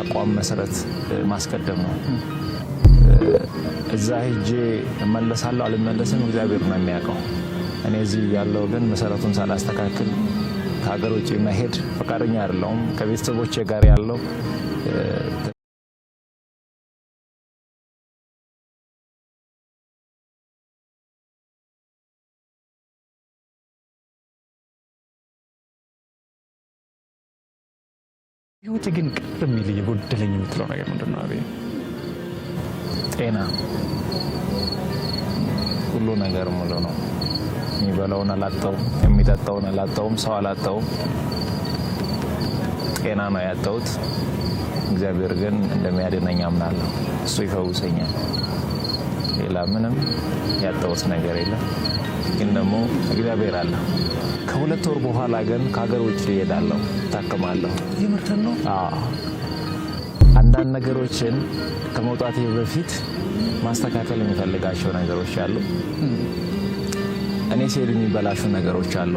ተቋም መሰረት ማስቀደም ነው። እዛ ሄጄ እመለሳለሁ አልመለስም እግዚአብሔር ነው የሚያውቀው። እኔ እዚህ ያለው ግን መሰረቱን ሳላስተካክል ከሀገር ውጭ መሄድ ፈቃደኛ አይደለሁም። ከቤተሰቦቼ ጋር ያለው ህይወት ግን ቅር የሚል የጎደለኝ የምትለው ነገር ምንድነው? አቤ ጤና፣ ሁሉ ነገር ሙሉ ነው። የሚበላውን አላጣውም፣ የሚጠጣውን አላጣውም፣ ሰው አላጣውም። ጤና ነው ያጣሁት። እግዚአብሔር ግን እንደሚያድነኝ አምናለሁ። እሱ ይፈውሰኛል። ሌላ ምንም ያጣሁት ነገር የለም። ግን ደግሞ እግዚአብሔር አለ። ከሁለት ወር በኋላ ግን ከሀገር ውጭ እሄዳለሁ፣ ታከማለሁ። የምርተን ነው? አንዳንድ ነገሮችን ከመውጣቴ በፊት ማስተካከል የሚፈልጋቸው ነገሮች አሉ። እኔ ሲሄድ የሚበላሹ ነገሮች አሉ።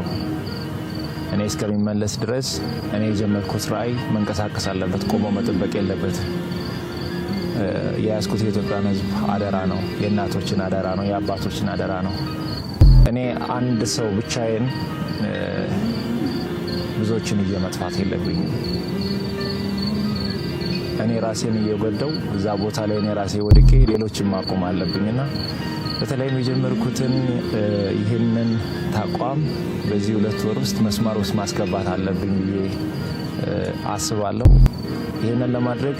እኔ እስከሚመለስ ድረስ እኔ የጀመርኩት ራዕይ መንቀሳቀስ አለበት፣ ቆሞ መጠበቅ የለበትም። የያዝኩት የኢትዮጵያን ሕዝብ አደራ ነው፣ የእናቶችን አደራ ነው፣ የአባቶችን አደራ ነው። እኔ አንድ ሰው ብቻዬን ብዙዎችን እየመጥፋት የለብኝም። እኔ ራሴን እየጎዳው እዛ ቦታ ላይ እኔ ራሴ ወድቄ ሌሎችን ማቆም አለብኝና በተለይም የጀመርኩትን ይህንን ተቋም በዚህ 2 ወር ውስጥ መስመር ውስጥ ማስገባት አለብኝ ብዬ አስባለሁ። ይህንን ለማድረግ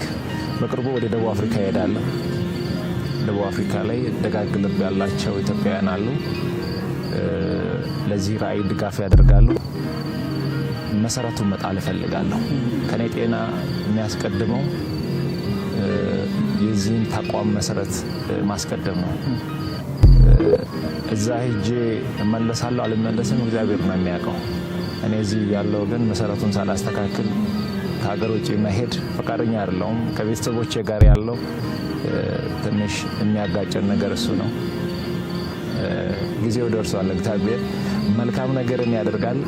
በቅርቡ ወደ ደቡብ አፍሪካ እሄዳለሁ። ደቡብ አፍሪካ ላይ ደጋግ ልብ ያላቸው ኢትዮጵያውያን አሉ። ለዚህ ራዕይ ድጋፍ ያደርጋሉ። መሰረቱን መጣል እፈልጋለሁ። ከኔ ጤና የሚያስቀድመው የዚህን ተቋም መሰረት ማስቀደም ነው። እዛ ሄጄ እመለሳለሁ አልመለስም እግዚአብሔር ነው የሚያውቀው። እኔ እዚህ ያለው ግን መሰረቱን ሳላስተካክል ከሀገር ውጭ መሄድ ፈቃደኛ አይደለሁም። ከቤተሰቦቼ ጋር ያለው ትንሽ የሚያጋጨን ነገር እሱ ነው። ጊዜው ደርሷል። እግዚአብሔር መልካም ነገርን ያደርጋል።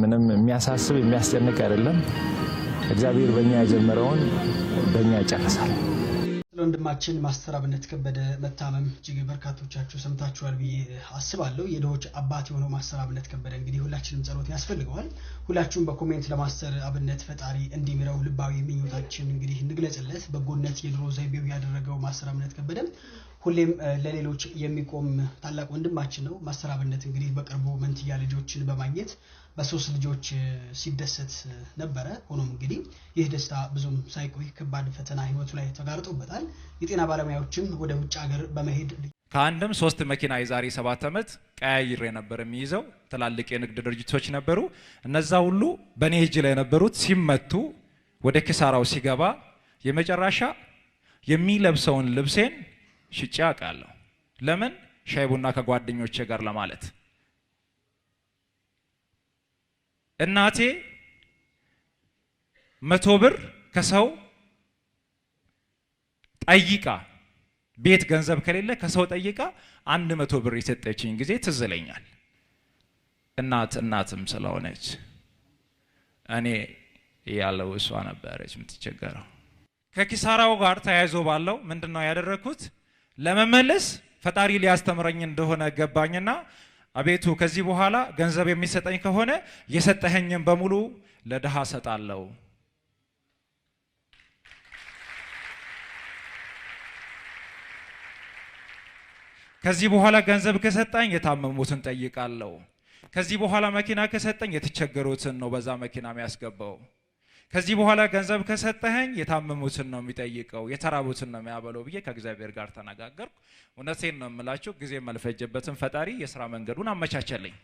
ምንም የሚያሳስብ የሚያስጨንቅ አይደለም። እግዚአብሔር በእኛ የጀመረውን በእኛ ይጨርሳል። ወንድማችን ማስተር አብነት ከበደ መታመም እጅግ በርካቶቻችሁ ሰምታችኋል ብዬ አስባለሁ። የድሆች አባት የሆነው ማስተር አብነት ከበደ እንግዲህ ሁላችንም ጸሎት ያስፈልገዋል። ሁላችሁም በኮሜንት ለማስተር አብነት ፈጣሪ እንዲምረው ልባዊ ምኞታችን እንግዲህ እንግለጽለት። በጎነት የድሮ ዘይቤው ያደረገው ማስተር አብነት ከበደ ሁሌም ለሌሎች የሚቆም ታላቅ ወንድማችን ነው። ማስተር አብነት እንግዲህ በቅርቡ መንትያ ልጆችን በማግኘት በ3 ልጆች ሲደሰት ነበረ። ሆኖም እንግዲህ ይህ ደስታ ብዙም ሳይቆይ ከባድ ፈተና ህይወቱ ላይ ተጋርጦበታል። የጤና ባለሙያዎችም ወደ ውጭ ሀገር በመሄድ ከአንድም 3 መኪና የዛሬ 7 ዓመት ቀያይሬ ነበር የሚይዘው። ትላልቅ የንግድ ድርጅቶች ነበሩ። እነዛ ሁሉ በኔ እጅ ላይ ነበሩት። ሲመቱ ወደ ኪሳራው ሲገባ የመጨረሻ የሚለብሰውን ልብሴን ሽጬ አውቃለሁ። ለምን? ሻይ ቡና ከጓደኞቼ ጋር ለማለት። እናቴ 100 ብር ከሰው ጠይቃ ቤት ገንዘብ ከሌለ ከሰው ጠይቃ 100 ብር የሰጠችኝ ጊዜ ትዝ ይለኛል። እናትም ስለሆነች እኔ ያለው እሷ ነበረች የምትቸገረው። ከኪሳራው ጋር ተያይዞ ባለው ምንድነው ያደረኩት? ለመመለስ ፈጣሪ ሊያስተምረኝ እንደሆነ ገባኝና አቤቱ ከዚህ በኋላ ገንዘብ የሚሰጠኝ ከሆነ የሰጠኸኝን በሙሉ ለድሃ ሰጣለሁ። ከዚህ በኋላ ገንዘብ ከሰጠኝ የታመሙትን ጠይቃለሁ። ከዚህ በኋላ መኪና ከሰጠኝ የተቸገሩትን ነው በዛ መኪና የሚያስገባው። ከዚህ በኋላ ገንዘብ ከሰጠኸኝ የታመሙትን ነው የሚጠይቀው፣ የተራቡትን ነው የሚያበለው ብዬ ከእግዚአብሔር ጋር ተነጋገርኩ። እውነቴን ነው የምላችሁ፣ ጊዜ መልፈጀበትን ፈጣሪ የሥራ መንገዱን አመቻቸልኝ።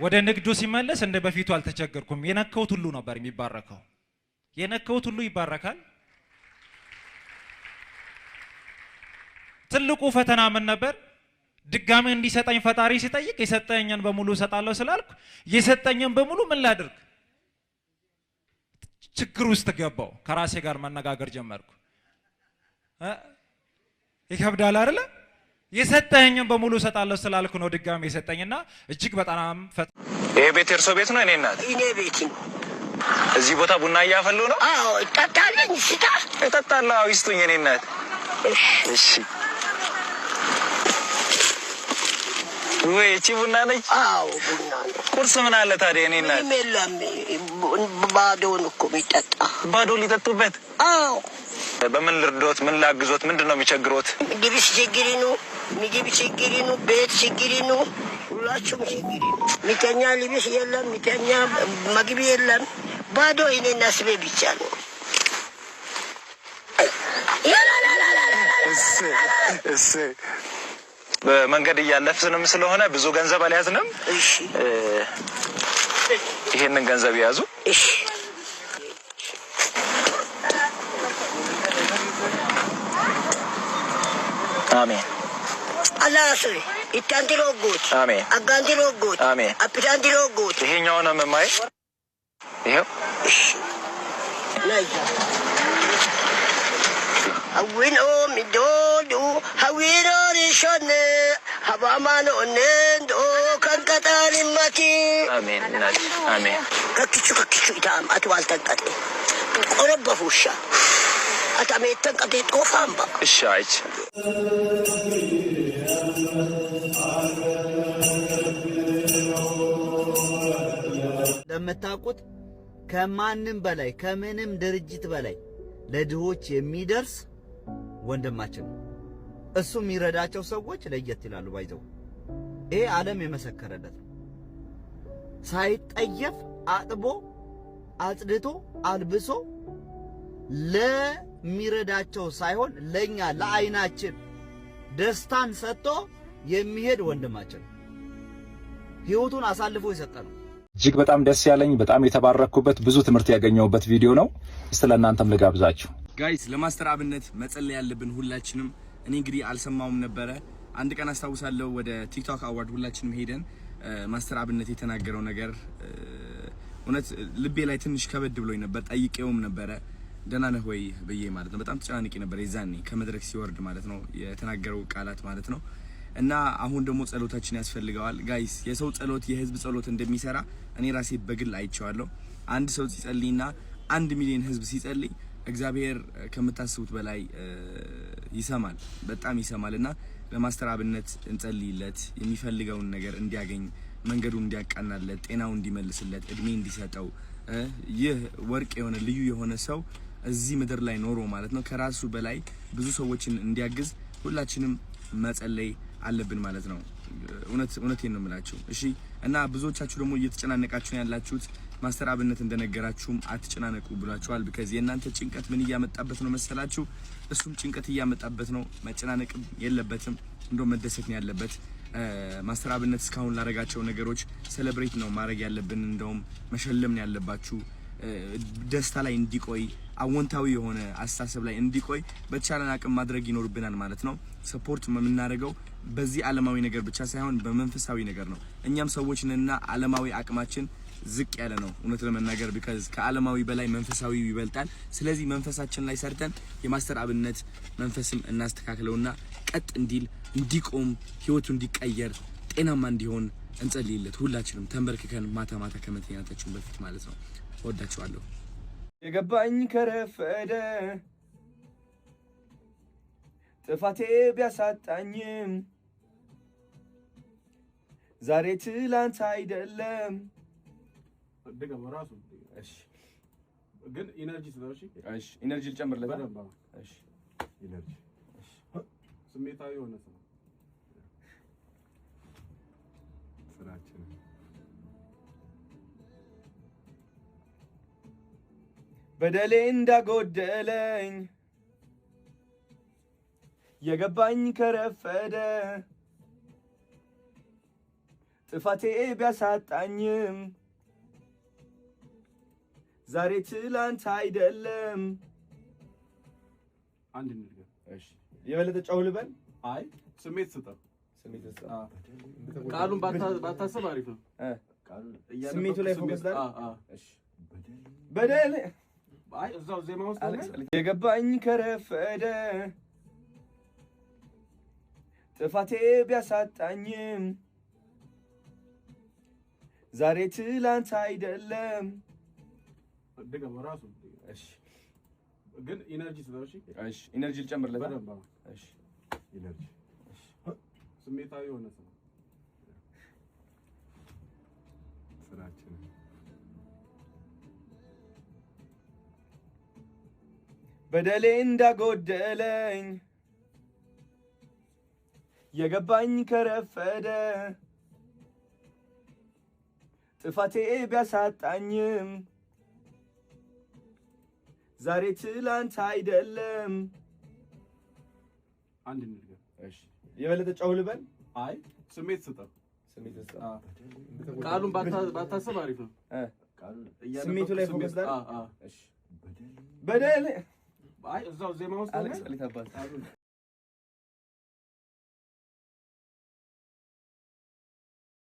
ወደ ንግዱ ሲመለስ እንደ በፊቱ አልተቸገርኩም። የነከውት ሁሉ ነበር የሚባረከው። የነከውት ሁሉ ይባረካል። ትልቁ ፈተና ምን ነበር? ድጋሚ እንዲሰጠኝ ፈጣሪ ሲጠይቅ የሰጠኝን በሙሉ እሰጣለሁ ስላልኩ የሰጠኝን በሙሉ ምን ላድርግ? ችግር ውስጥ ገባው። ከራሴ ጋር መነጋገር ጀመርኩ። ይከብዳል አይደለ? የሰጠኸኝን በሙሉ እሰጣለሁ ስላልኩ ነው ድጋሚ የሰጠኝና እጅግ በጣም ይሄ ቤት እርሶ ቤት ነው? እኔ እናት እኔ ቤት ነው። እዚህ ቦታ ቡና እያፈሉ ነው? አዎ እጠጣለሁ። ስታ እጠጣለሁ። አዎ ይስጡኝ። እኔ እናት እሺ። ወይ እቺ ቡና ነች? አዎ ቡና ነው። ቁርስ ምን አለ ታዲያ? እኔ እናት ምንም የለም። ባዶውን እኮ የሚጠጣ ባዶ ሊጠጡበት? አዎ። በምን ልርዶት? ምን ላግዞት? ምንድነው የሚቸግሮት? ምግብ ችግር ነው። ምግብ ችግር ነው። ቤት ችግር ነው። ሁላችሁም ችግር ነው። ሚተኛ ልብስ የለም። ሚተኛ ምግብ የለም። ባዶ እኔና ስቤ ብቻ ነው። እሺ በመንገድ እያለፍንም ስለሆነ ብዙ ገንዘብ አልያዝንም። እሺ ይሄንን ገንዘብ ያዙ። እሺ አሜን። አላህ ኢታንቲሮጉት አሜን። አጋንቲሮጉት አሜን። አፕታንቲሮጉት ይሄኛው ነው መማይ ይሄው እሺ ናይዛ አዊኖ ሚዶዱ ሀዊኖ ሪሾነ ሀባማኖ ነንዶ ከንቀጣን ማቲ አሜን። እናት አሜን። ከክቹ ኢታም አትዋልተንቀጤ ቆረበፉሻ አታሜተን ቀጤ ጦፋምባ እሺ አይች ለምታውቁት ከማንም በላይ ከምንም ድርጅት በላይ ለድሆች የሚደርስ ወንድማችን ነው። እሱ የሚረዳቸው ሰዎች ለየት ይላሉ። ባይዘው ይሄ ዓለም የመሰከረለት ነው። ሳይጠየፍ አጥቦ አጽድቶ አልብሶ ለሚረዳቸው ሳይሆን ለኛ ለአይናችን ደስታን ሰጥቶ የሚሄድ ወንድማችን ነው። ህይወቱን አሳልፎ የሰጠ ነው። እጅግ በጣም ደስ ያለኝ በጣም የተባረኩበት ብዙ ትምህርት ያገኘሁበት ቪዲዮ ነው። እስቲ ለእናንተም ልጋብዛችሁ። ጋይስ ለማስተር አብነት መጸለይ ያለብን ሁላችንም። እኔ እንግዲህ አልሰማውም ነበረ። አንድ ቀን አስታውሳለሁ ወደ ቲክቶክ አዋርድ ሁላችንም ሄደን ማስተር አብነት የተናገረው ነገር እውነት ልቤ ላይ ትንሽ ከበድ ብሎኝ ነበር። ጠይቄውም ነበረ ደህና ነህ ወይ ብዬ ማለት ነው። በጣም ተጨናንቄ ነበር የዛኔ ከመድረክ ሲወርድ ማለት ነው የተናገረው ቃላት ማለት ነው። እና አሁን ደግሞ ጸሎታችን ያስፈልገዋል ጋይስ። የሰው ጸሎት የህዝብ ጸሎት እንደሚሰራ እኔ ራሴ በግል አይቼዋለሁ። አንድ ሰው ሲጸልይና 1 ሚሊዮን ህዝብ ሲጸልይ እግዚአብሔር ከምታስቡት በላይ ይሰማል፣ በጣም ይሰማልና ለማስተር አብነት እንጸልይለት፣ የሚፈልገውን ነገር እንዲያገኝ፣ መንገዱን እንዲያቃናለት፣ ጤናው እንዲመልስለት፣ እድሜ እንዲሰጠው፣ ይህ ወርቅ የሆነ ልዩ የሆነ ሰው እዚህ ምድር ላይ ኖሮ ማለት ነው ከራሱ በላይ ብዙ ሰዎችን እንዲያግዝ ሁላችንም መጸለይ አለብን ማለት ነው። እውነቴን ነው የምላችሁ። እሺ እና ብዙዎቻችሁ ደግሞ እየተጨናነቃችሁ ያላችሁት ማስተር አብነት እንደነገራችሁም አትጨናነቁ ብሏችኋል። because የእናንተ ጭንቀት ምን እያመጣበት ነው መሰላችሁ? እሱም ጭንቀት እያመጣበት ነው። መጨናነቅ የለበትም፣ እንደው መደሰት ነው ያለበት። ማስተር አብነት እስካሁን ላረጋቸው ነገሮች ሴሌብሬት ነው ማድረግ ያለብን፣ እንደውም መሸለም ነው ያለባችሁ። ደስታ ላይ እንዲቆይ አወንታዊ የሆነ አስተሳሰብ ላይ እንዲቆይ በተቻለን አቅም ማድረግ ይኖርብናል ማለት ነው። ሰፖርት የምናደርገው በዚህ ዓለማዊ ነገር ብቻ ሳይሆን በመንፈሳዊ ነገር ነው። እኛም ሰዎች ነንና ዓለማዊ አቅማችን ዝቅ ያለ ነው እውነት ለመናገር because ከዓለማዊ በላይ መንፈሳዊ ይበልጣል። ስለዚህ መንፈሳችን ላይ ሰርተን የማስተር አብነት መንፈስም እናስተካክለውና ቀጥ እንዲል እንዲቆም ህይወቱ እንዲቀየር ጤናማ እንዲሆን እንጸልይለት ሁላችንም ተንበርክከን ማታ ከመተኛታችን በፊት ማለት ነው። ወዳችኋለሁ። የገባኝ ከረፈደ ጥፋቴ ቢያሳጣኝም ዛሬ ትላንት አይደለም። ደገም ራሱ እሺ፣ ግን ኢነርጂ ስለሽ እሺ፣ ኢነርጂ ልጨምርለት። እሺ፣ ኢነርጂ እሺ፣ ስሜታዊ ሆነ ሰው ስራችን በደሌ እንዳጎደለኝ የገባኝ ከረፈደ ጥፋቴ ቢያሳጣኝም ዛሬ ትላንት አይደለም። አንድ ነገር እሺ፣ የበለጠ ጫው ልበል። አይ ስሜት ስጠው። ስሜት ስጠው። ቃሉን ባታስብ አሪፍ ነው። ስሜቱ ላይ ፎከስ ዳር። እሺ፣ በደሌ አይ እዛው ዜማ ውስጥ የገባኝ ከረፈደ ጥፋቴ ቢያሳጣኝም ዛሬ ትላንት አይደለም። ድገም ራሱ። እሺ ግን ኢነርጂ ስለው። እሺ እሺ ኢነርጂ ልጨምርለት። እሺ ኢነርጂ ስሜታዊ የሆነ ሰው ስራችን በደሌ እንዳጎደለኝ የገባኝ ከረፈደ ጥፋቴ ቢያሳጣኝም ዛሬ ትላንት አይደለም። አንድ እንድገም። እሺ የበለጠ ጨው ልበል? አይ ስሜት ስጠው። ስሜት ስጠው። ቃሉን ባታስብ አሪፍ ነው። ስሜቱ ላይ ፎከስ ላይ። እሺ በደል አይ እዛው ዜማ ውስጥ አሌክስ አሊታባል